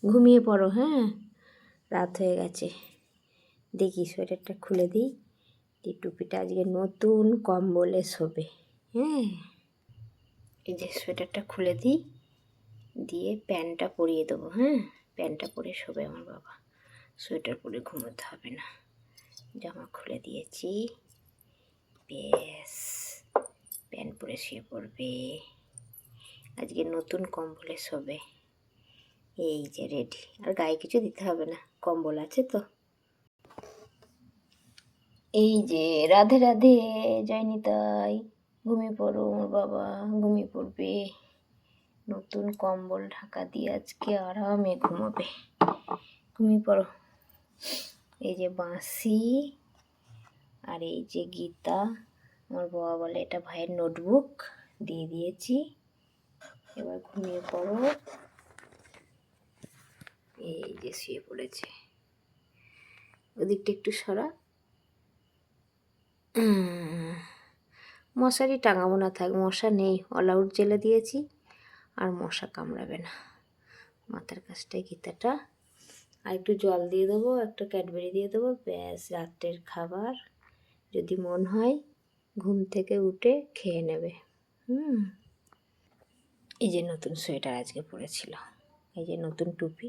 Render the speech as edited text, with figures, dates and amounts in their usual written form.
ঘুমিয়ে পড়ো, হ্যাঁ, রাত হয়ে গেছে। দেখি সোয়েটারটা খুলে দিই। এই টুপিটা আজকে নতুন কম্বলে শোবে। হ্যাঁ, এই যে সোয়েটারটা খুলে দিই, দিয়ে প্যান্টটা পরিয়ে দেবো। হ্যাঁ, প্যান্টটা পরে শোবে আমার বাবা, সোয়েটার পরে ঘুমোতে হবে না। জামা খুলে দিয়েছি, ব্যাস প্যান্ট পরে শুয়ে পড়বে। আজকে নতুন কম্বলে শোবে। এই যে রেডি, আর গায়ে কিছু দিতে হবে না, কম্বল আছে তো। এই যে রাধে রাধে, জয় নিতাই। ঘুমিয়ে পড়ো আমার বাবা, ঘুমিয়ে পড়বে। নতুন কম্বল ঢাকা দিয়ে আজকে আরামে ঘুমোবে। ঘুমিয়ে পড়ো। এই যে বাঁশি, আর এই যে গীতা। আমার বাবা বলে এটা ভাইয়ের নোটবুক, দিয়ে দিয়েছি। এবার ঘুমিয়ে পড়ো। এই যে শুয়ে পড়েছে। ওদিকটা একটু সরা। মশারি টাঙাবো না, থাক, মশা নেই, অল আউট জেলে দিয়েছি, আর মশা কামড়াবে না। মাথার কাছটায় গীতাটা, আর একটু জল দিয়ে দেবো, একটা ক্যাডবেরি দিয়ে দেবো, ব্যাস রাত্রের খাবার। যদি মন হয় ঘুম থেকে উঠে খেয়ে নেবে। এই যে নতুন সোয়েটার আজকে পরেছিল, এই যে নতুন টুপি।